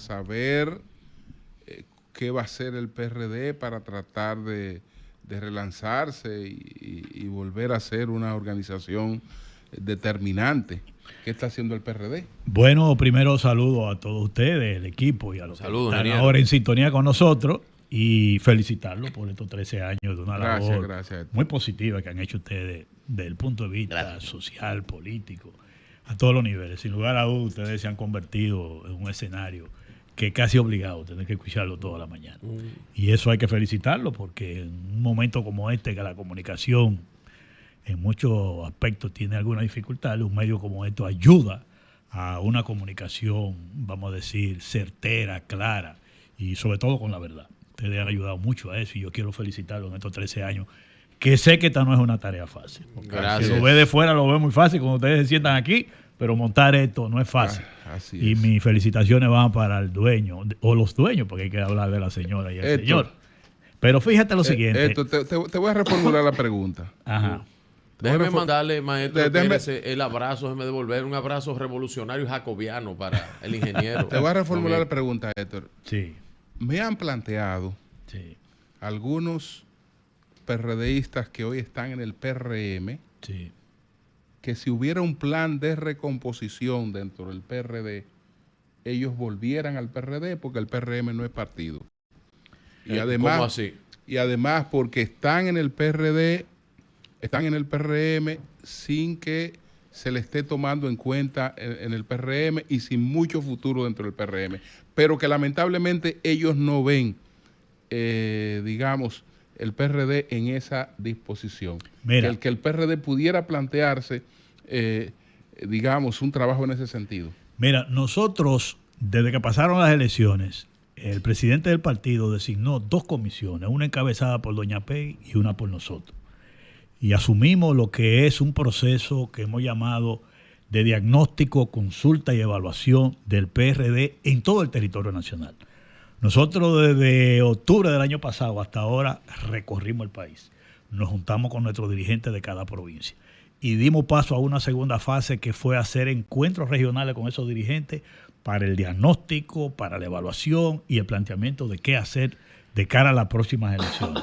saber qué va a hacer el PRD para tratar de relanzarse y volver a ser una organización determinante. ¿Qué está haciendo el PRD? Bueno, primero saludo a todos ustedes, el equipo y a los que están ahora en sintonía con nosotros y felicitarlos por estos 13 años de una labor muy positiva que han hecho ustedes desde el punto de vista social, político, a todos los niveles. Sin lugar a dudas, ustedes se han convertido en un escenario que es casi obligado tener que escucharlo toda la mañana. Y eso hay que felicitarlo porque en un momento como este, que la comunicación en muchos aspectos tiene alguna dificultad, un medio como esto ayuda a una comunicación, vamos a decir, certera, clara y sobre todo con la verdad. Ustedes han ayudado mucho a eso y yo quiero felicitarlos en estos 13 años, que sé que esta no es una tarea fácil. Si lo ve de fuera lo ve muy fácil cuando ustedes se sientan aquí, pero montar esto no es fácil. Y mis felicitaciones van para el dueño, o los dueños, porque hay que hablar de la señora y el señor. Pero fíjate lo siguiente. Te voy a reformular la pregunta. Ajá. Déjeme mandarle, maestro, el abrazo, déjeme devolver un abrazo revolucionario jacobiano para el ingeniero. Te voy a reformular la pregunta, Héctor. Sí. Me han planteado algunos PRDistas que hoy están en el PRM que si hubiera un plan de recomposición dentro del PRD, ellos volvieran al PRD porque el PRM no es partido. Y además, ¿cómo así? Y además porque están en el PRD, están en el PRM sin que se le esté tomando en cuenta en el PRM y sin mucho futuro dentro del PRM. Pero que lamentablemente ellos no ven, digamos, el PRD en esa disposición. Mira, Que el PRD pudiera plantearse, digamos, un trabajo en ese sentido. Mira, nosotros, desde que pasaron las elecciones, el presidente del partido designó 2 comisiones, una encabezada por Doña Pei y una por nosotros. Y asumimos lo que es un proceso que hemos llamado de diagnóstico, consulta y evaluación del PRD en todo el territorio nacional. Nosotros desde octubre del año pasado hasta ahora recorrimos el país. Nos juntamos con nuestros dirigentes de cada provincia y dimos paso a una segunda fase que fue hacer encuentros regionales con esos dirigentes para el diagnóstico, para la evaluación y el planteamiento de qué hacer de cara a las próximas elecciones.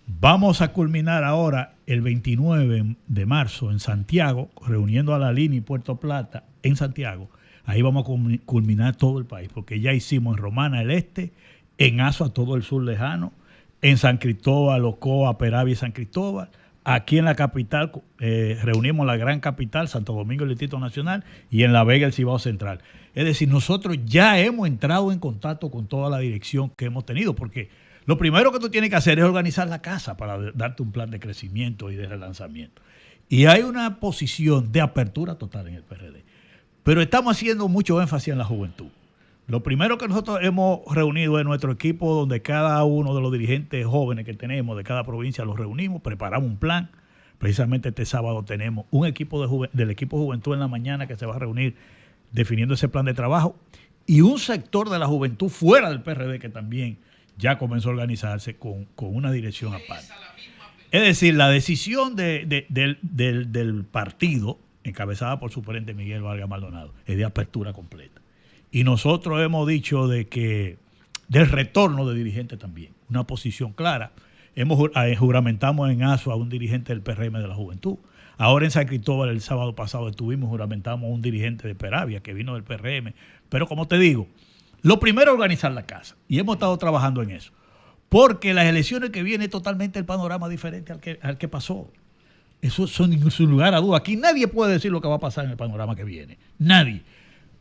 Vamos a culminar ahora el 29 de marzo en Santiago, reuniendo a la línea y Puerto Plata en Santiago. Ahí vamos a culminar todo el país, porque ya hicimos en Romana el Este, en Azua todo el sur lejano, en San Cristóbal, Ocoa, Peravia y San Cristóbal. Aquí en la capital reunimos la gran capital, Santo Domingo, el Distrito Nacional, y en La Vega el Cibao Central. Es decir, nosotros ya hemos entrado en contacto con toda la dirección que hemos tenido, porque lo primero que tú tienes que hacer es organizar la casa para darte un plan de crecimiento y de relanzamiento. Y hay una posición de apertura total en el PRD. Pero estamos haciendo mucho énfasis en la juventud. Lo primero que nosotros hemos reunido es nuestro equipo, donde cada uno de los dirigentes jóvenes que tenemos de cada provincia los reunimos, preparamos un plan. Precisamente este sábado tenemos un equipo del equipo Juventud en la mañana que se va a reunir definiendo ese plan de trabajo, y un sector de la juventud fuera del PRD que también ya comenzó a organizarse con una dirección aparte. Es decir, la decisión del partido, encabezada por su presidente Miguel Vargas Maldonado, es de apertura completa. Y nosotros hemos dicho del retorno de dirigentes también, una posición clara. Juramentamos en Azua a un dirigente del PRM de la Juventud. Ahora en San Cristóbal el sábado pasado juramentamos a un dirigente de Peravia que vino del PRM. Pero como te digo, lo primero es organizar la casa. Y hemos estado trabajando en eso. Porque las elecciones que vienen es totalmente el panorama diferente al que pasó. Eso sin lugar a dudas. Aquí nadie puede decir lo que va a pasar en el panorama que viene. Nadie.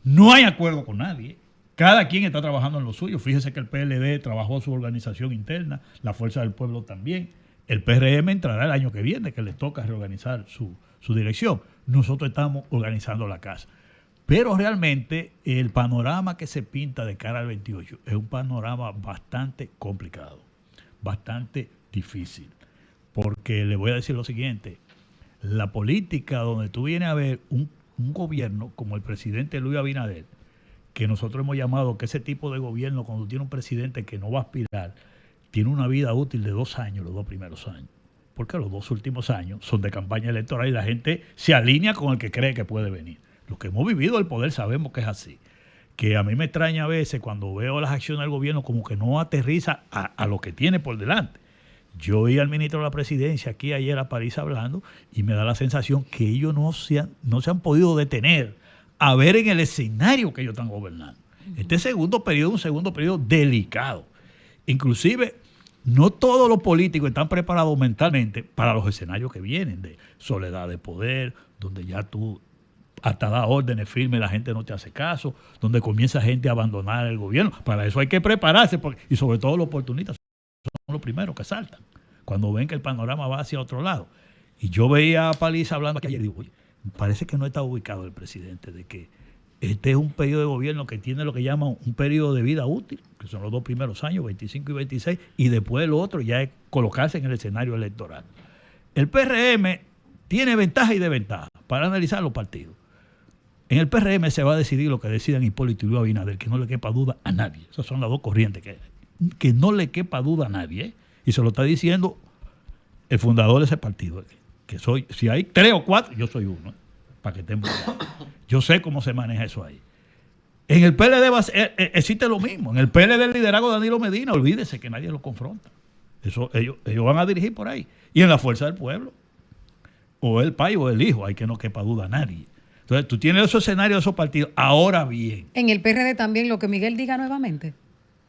No hay acuerdo con nadie. Cada quien está trabajando en lo suyo. Fíjese que el PLD trabajó su organización interna, la Fuerza del Pueblo también. El PRM entrará el año que viene, que le toca reorganizar su dirección. Nosotros estamos organizando la casa. Pero realmente el panorama que se pinta de cara al 28 es un panorama bastante complicado, bastante difícil. Porque le voy a decir lo siguiente, la política donde tú vienes a ver un gobierno como el presidente Luis Abinader, que nosotros hemos llamado que ese tipo de gobierno, cuando tiene un presidente que no va a aspirar, tiene una vida útil de 2 años, los 2 primeros años. Porque los 2 últimos años son de campaña electoral y la gente se alinea con el que cree que puede venir. Los que hemos vivido el poder sabemos que es así. que a mí me extraña a veces cuando veo las acciones del gobierno como que no aterriza a lo que tiene por delante. Yo oí al ministro de la Presidencia aquí ayer a París hablando y me da la sensación que ellos no se han podido detener a ver en el escenario que ellos están gobernando. Este segundo periodo es un segundo periodo delicado. Inclusive, no todos los políticos están preparados mentalmente para los escenarios que vienen de soledad de poder, donde ya tú hasta da órdenes firmes, la gente no te hace caso, donde comienza gente a abandonar el gobierno. Para eso hay que prepararse, y sobre todo los oportunistas son los primeros que saltan, cuando ven que el panorama va hacia otro lado. Y yo veía a Paliza hablando aquí ayer y digo, oye, parece que no está ubicado el presidente, de que este es un periodo de gobierno que tiene lo que llaman un periodo de vida útil, que son los 2 primeros años, 25 y 26, y después el otro ya es colocarse en el escenario electoral. El PRM tiene ventaja y desventaja para analizar los partidos. En el PRM se va a decidir lo que decidan Hipólito y Luis Abinader, que no le quepa duda a nadie. Esas son las dos corrientes que no le quepa duda a nadie, ¿eh? Y se lo está diciendo el fundador de ese partido, que soy, si hay 3 o 4, yo soy uno, ¿eh? Para que estemos claros. Yo sé cómo se maneja eso ahí. En el PLD existe lo mismo. En el PLD del liderazgo de Danilo Medina, olvídese que nadie lo confronta. Eso, ellos van a dirigir por ahí. Y en la fuerza del pueblo, o el padre o el hijo, hay que no quepa duda a nadie. Entonces, tú tienes esos escenarios de esos partidos. Ahora bien. En el PRD también lo que Miguel diga nuevamente.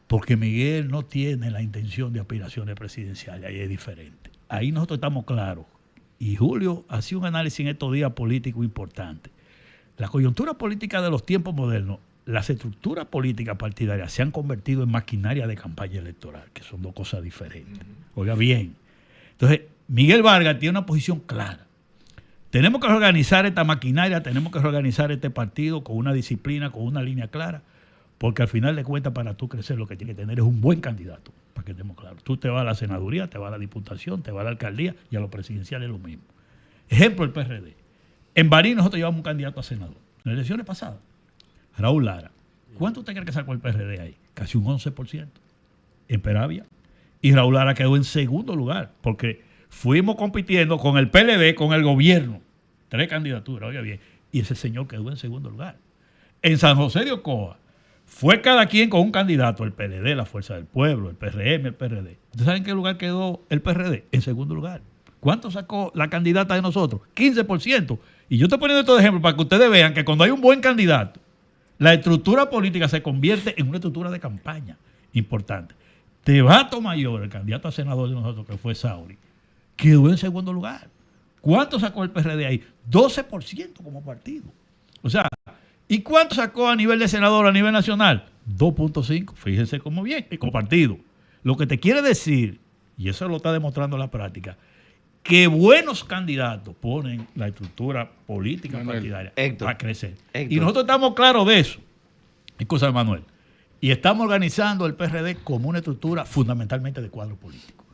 Porque Miguel no tiene la intención de aspiraciones presidenciales. Ahí es diferente. Ahí nosotros estamos claros. Y Julio hacía un análisis en estos días político importante. La coyuntura política de los tiempos modernos, las estructuras políticas partidarias se han convertido en maquinaria de campaña electoral, que son dos cosas diferentes. Oiga bien. Entonces, Miguel Vargas tiene una posición clara. Tenemos que organizar esta maquinaria, tenemos que organizar este partido con una disciplina, con una línea clara, porque al final de cuentas, para tú crecer, lo que tienes que tener es un buen candidato, para que estemos claros. Tú te vas a la senaduría, te vas a la diputación, te vas a la alcaldía, y a lo presidencial es lo mismo. Ejemplo, el PRD. En Baní nosotros llevamos un candidato a senador. En las elecciones pasadas, Raúl Lara. ¿Cuánto usted cree que sacó el PRD ahí? Casi un 11%. En Peravia. Y Raúl Lara quedó en segundo lugar, porque fuimos compitiendo con el PLD, con el gobierno. 3 candidaturas, oiga bien. Y ese señor quedó en segundo lugar. En San José de Ocoa, fue cada quien con un candidato, el PLD, la Fuerza del Pueblo, el PRM, el PRD. ¿Ustedes saben en qué lugar quedó el PRD? En segundo lugar. ¿Cuánto sacó la candidata de nosotros? 15%. Y yo estoy poniendo estos ejemplos para que ustedes vean que cuando hay un buen candidato, la estructura política se convierte en una estructura de campaña importante. Tebato Mayor, el candidato a senador de nosotros, que fue Sauri, quedó en segundo lugar. ¿Cuánto sacó el PRD ahí? 12% como partido. O sea, ¿y cuánto sacó a nivel de senador, a nivel nacional? 2.5. Fíjense cómo bien, como partido. Lo que te quiere decir, y eso lo está demostrando la práctica, que buenos candidatos ponen la estructura política partidaria a crecer. Y nosotros estamos claros de eso. Excusa, Manuel. Y estamos organizando el PRD como una estructura fundamentalmente de cuadro político.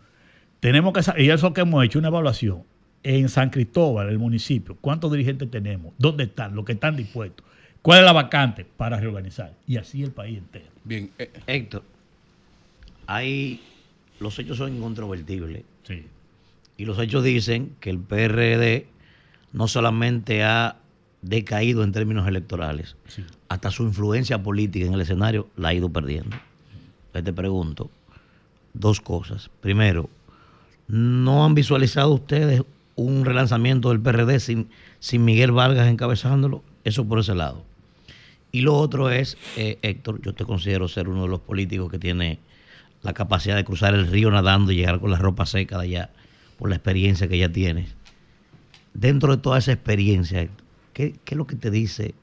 Tenemos que, y eso que hemos hecho, una evaluación. En San Cristóbal, el municipio, ¿cuántos dirigentes tenemos? ¿Dónde están? ¿Los que están dispuestos? ¿Cuál es la vacante para reorganizar? Y así el país entero. Bien. Héctor, los hechos son incontrovertibles. Sí. Y los hechos dicen que el PRD no solamente ha decaído en términos electorales, sí, hasta su influencia política en el escenario la ha ido perdiendo. Entonces te pregunto 2 cosas. Primero, ¿no han visualizado ustedes un relanzamiento del PRD sin Miguel Vargas encabezándolo? Eso por ese lado. Y lo otro es, Héctor, yo te considero ser uno de los políticos que tiene la capacidad de cruzar el río nadando y llegar con la ropa seca de allá, por la experiencia que ya tienes. Dentro de toda esa experiencia, ¿qué es lo que te dice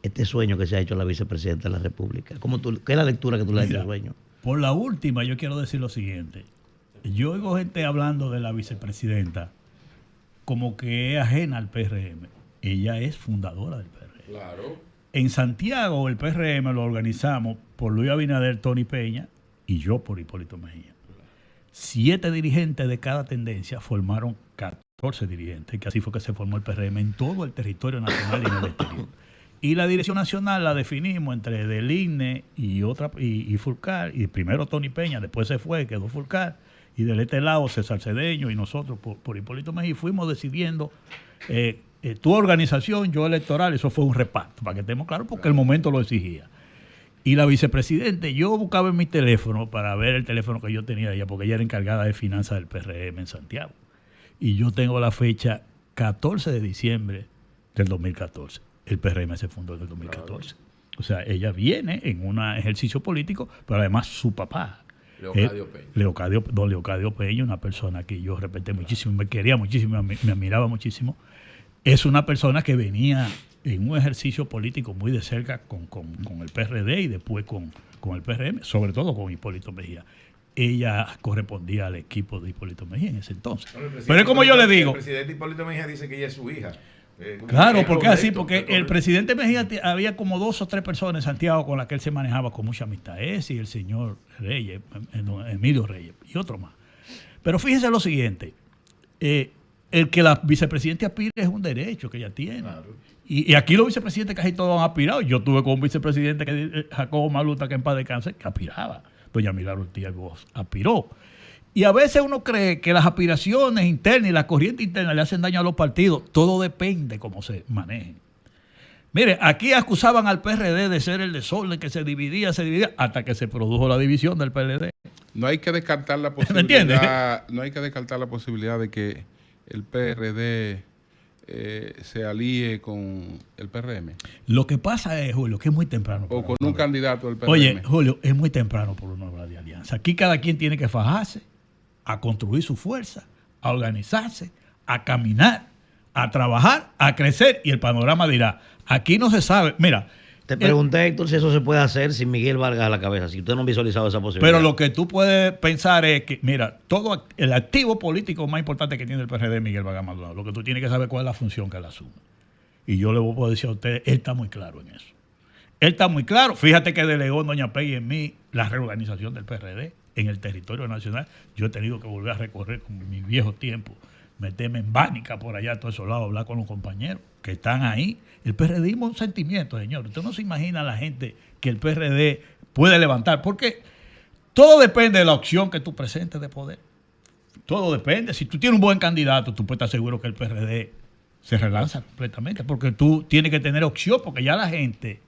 este sueño que se ha hecho la vicepresidenta de la República? ¿Qué es la lectura que tú le das a este sueño? Por la última, yo quiero decir lo siguiente. Yo oigo gente hablando de la vicepresidenta como que es ajena al PRM. Ella es fundadora del PRM. Claro. En Santiago, el PRM lo organizamos por Luis Abinader, Tony Peña y yo por Hipólito Mejía. 7 dirigentes de cada tendencia formaron 14 dirigentes, que así fue que se formó el PRM en todo el territorio nacional y en el exterior. Y la dirección nacional la definimos entre del INE y Fulcar, y primero Tony Peña, después se fue, quedó Fulcar, y del este lado César Cedeño y nosotros por Hipólito Mejía, y fuimos decidiendo tu organización, yo electoral. Eso fue un reparto, para que estemos claros, porque el momento lo exigía. Y la vicepresidente, yo buscaba en mi teléfono para ver el teléfono que yo tenía de ella, porque ella era encargada de finanzas del PRM en Santiago. Y yo tengo la fecha 14 de diciembre del 2014. El PRM se fundó en el 2014. Claro. O sea, ella viene en un ejercicio político, pero además su papá, don Leocadio Peña, una persona que yo respeté muchísimo, me quería muchísimo, me admiraba muchísimo, es una persona que venía en un ejercicio político muy de cerca con el PRD y después con el PRM, sobre todo con Hipólito Mejía. Ella correspondía al equipo de Hipólito Mejía en ese entonces. Pero es como yo le digo. El presidente Hipólito Mejía dice que ella es su hija. Claro, porque es así, porque el presidente Mejía había como 2 o 3 personas en Santiago con las que él se manejaba con mucha amistad. Ese y el señor Reyes, Emilio Reyes, y otro más. Pero fíjense lo siguiente, el que la vicepresidenta aspire es un derecho que ella tiene. Claro. Y aquí los vicepresidentes casi todos han aspirado. Yo tuve con un vicepresidente, que Jacobo Maluta, que en paz descanse, que aspiraba. Doña Milagro Ortiz Gómez aspiró. Y a veces uno cree que las aspiraciones internas y la corriente interna le hacen daño a los partidos. Todo depende cómo se manejen. Mire, aquí acusaban al PRD de ser el desorden, que se dividía, hasta que se produjo la división del PLD. No hay que descartar la posibilidad, no hay que descartar la posibilidad de que el PRD se alíe con el PRM. Lo que pasa es, Julio, que es muy temprano. O con un candidato del PRM. Oye, Julio, es muy temprano por una obra de alianza. Aquí cada quien tiene que fajarse, a construir su fuerza, a organizarse, a caminar, a trabajar, a crecer, y el panorama dirá, aquí no se sabe. Mira, te pregunté, Héctor, si eso se puede hacer sin Miguel Vargas a la cabeza, si usted no ha visualizado esa posibilidad. Pero lo que tú puedes pensar es que, mira, todo el activo político más importante que tiene el PRD es Miguel Vargas Maldonado. Lo que tú tienes que saber cuál es la función que él asume. Y yo le voy a decir a ustedes, él está muy claro en eso. Él está muy claro. Fíjate que delegó doña Peggy en mí la reorganización del PRD en el territorio nacional. Yo he tenido que volver a recorrer con mis viejos tiempos, meterme en Bánica por allá, a todos esos lados, hablar con los compañeros que están ahí. El PRDismo es un sentimiento, señor. Usted no se imagina a la gente que el PRD puede levantar, porque todo depende de la opción que tú presentes de poder. Todo depende. Si tú tienes un buen candidato, tú puedes estar seguro que el PRD se relanza completamente, porque tú tienes que tener opción, porque ya la gente,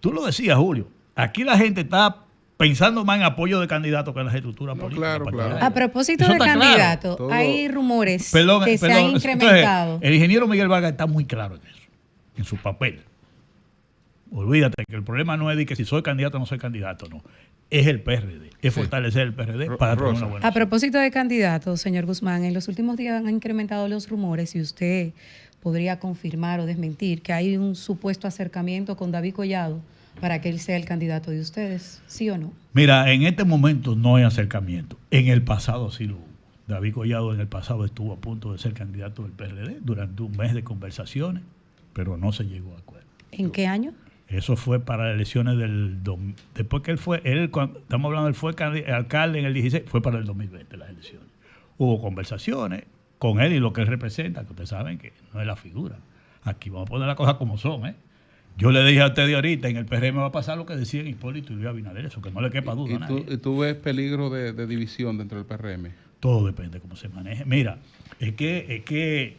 tú lo decías, Julio, aquí la gente está pensando más en apoyo de candidatos que en las estructuras políticas. Claro. A propósito de candidatos, hay rumores que se han incrementado. Entonces, el ingeniero Miguel Vargas está muy claro en eso, en su papel. Olvídate que el problema no es de que si soy candidato o no soy candidato, no. Es el PRD, es fortalecer el PRD para tener una buena. A propósito de candidatos, señor Guzmán, en los últimos días han incrementado los rumores, y usted podría confirmar o desmentir que hay un supuesto acercamiento con David Collado para que él sea el candidato de ustedes, ¿sí o no? Mira, en este momento no hay acercamiento. En el pasado sí lo hubo. David Collado en el pasado estuvo a punto de ser candidato del PRD durante un mes de conversaciones, pero no se llegó a acuerdo. ¿En qué año? Eso fue para las elecciones después que estamos hablando, él fue alcalde en el 16, fue para el 2020 las elecciones. Hubo conversaciones con él y lo que él representa, que ustedes saben que no es la figura. Aquí vamos a poner las cosas como son, ¿eh? Yo le dije a usted de ahorita, en el PRM va a pasar lo que decían Hipólito y Luis Abinader, eso que no le quepa duda a nadie. ¿Y tú ves peligro de división dentro del PRM? Todo depende de cómo se maneje. Mira, es que,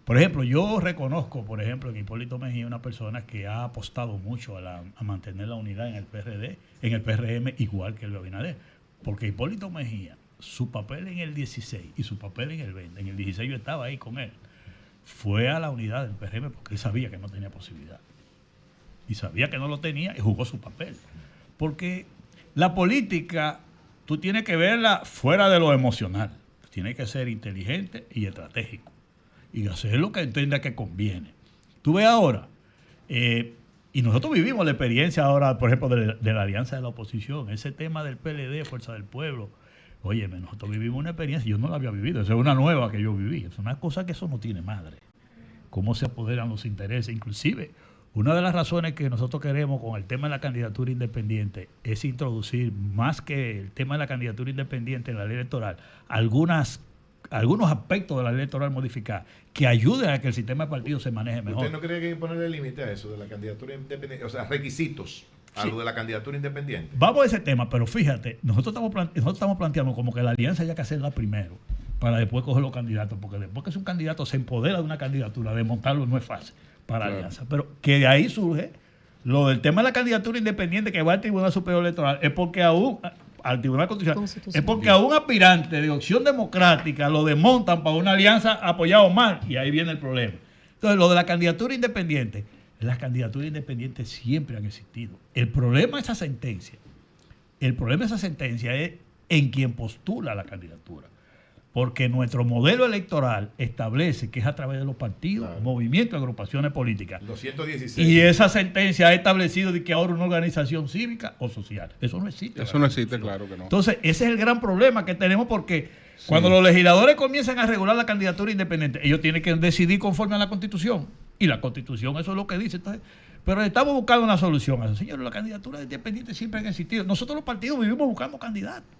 por ejemplo, yo reconozco, por ejemplo, que Hipólito Mejía es una persona que ha apostado mucho a mantener la unidad en el PRD, en el PRM, igual que Luis Abinader. Porque Hipólito Mejía, su papel en el 16 y su papel en el 20, en el 16 yo estaba ahí con él, fue a la unidad del PRM porque él sabía que no tenía posibilidad. Y sabía que no lo tenía y jugó su papel. Porque la política, tú tienes que verla fuera de lo emocional. Tienes que ser inteligente y estratégico. Y hacer lo que entienda que conviene. Tú ves ahora, y nosotros vivimos la experiencia ahora, por ejemplo, de la alianza de la oposición. Ese tema del PLD, Fuerza del Pueblo. Óyeme, nosotros vivimos una experiencia, yo no la había vivido. Esa es una nueva que yo viví. Es una cosa que eso no tiene madre. Cómo se apoderan los intereses, inclusive. Una de las razones que nosotros queremos con el tema de la candidatura independiente es introducir, más que el tema de la candidatura independiente en la ley electoral, algunos aspectos de la ley electoral modificada que ayuden a que el sistema de partidos se maneje mejor. ¿Usted no cree que hay que ponerle límite a eso de la candidatura independiente? O sea, requisitos a lo de la candidatura independiente. Vamos a ese tema, pero fíjate, nosotros estamos planteando como que la alianza haya que hacerla primero para después coger los candidatos, porque después que es un candidato se empodera de una candidatura, desmontarlo no es fácil para la alianza. Pero que de ahí surge lo del tema de la candidatura independiente que va al Tribunal Superior Electoral es porque aún al Tribunal Constitucional es porque a un aspirante de Opción Democrática lo desmontan para una alianza apoyado mal y ahí viene el problema. Entonces, lo de la candidatura independiente, las candidaturas independientes siempre han existido. El problema de esa sentencia es en quien postula la candidatura. Porque nuestro modelo electoral establece que es a través de los partidos, movimientos, agrupaciones políticas. 216. Y esa sentencia ha establecido de que ahora una organización cívica o social. Eso no existe. Eso no existe, claro que no. Entonces, ese es el gran problema que tenemos porque cuando los legisladores comienzan a regular la candidatura independiente, ellos tienen que decidir conforme a la Constitución. Y la Constitución, eso es lo que dice. Entonces, pero estamos buscando una solución a eso. Señores, la candidatura independiente siempre han existido. Nosotros los partidos vivimos buscando candidatos.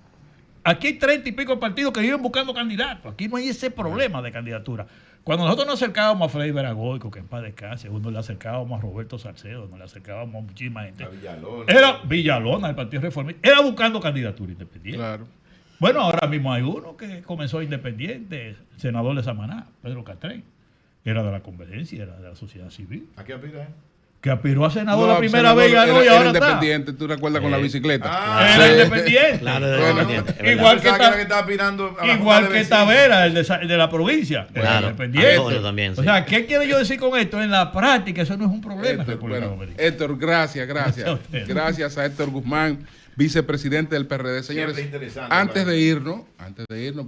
Aquí hay 30 y pico partidos que viven buscando candidatos. Aquí no hay ese problema de candidatura. Cuando nosotros nos acercábamos a Freddy Veragoico, que en paz descanse, uno le acercábamos a Roberto Salcedo, nos le acercábamos a muchísima gente. A Villalona. Era Villalona, el Partido Reformista. Era buscando candidatura independiente. Claro. Bueno, ahora mismo hay uno que comenzó independiente, senador de Samaná, Pedro Castrén. Era de la Convergencia, era de la sociedad civil. ¿A qué aspira? Que aspiró a senador la primera vez y ganó y ahora está. Independiente, tú recuerdas con la bicicleta. Era independiente. Claro, Igual que está aspirando a igual que Tavera, el de la provincia. Claro, independiente. Antonio también, sí. O sea, ¿qué quiero yo decir con esto? En la práctica eso no es un problema. Héctor, gracias. Gracias a Héctor Guzmán, vicepresidente del PRD. Señores, interesante, antes de irnos,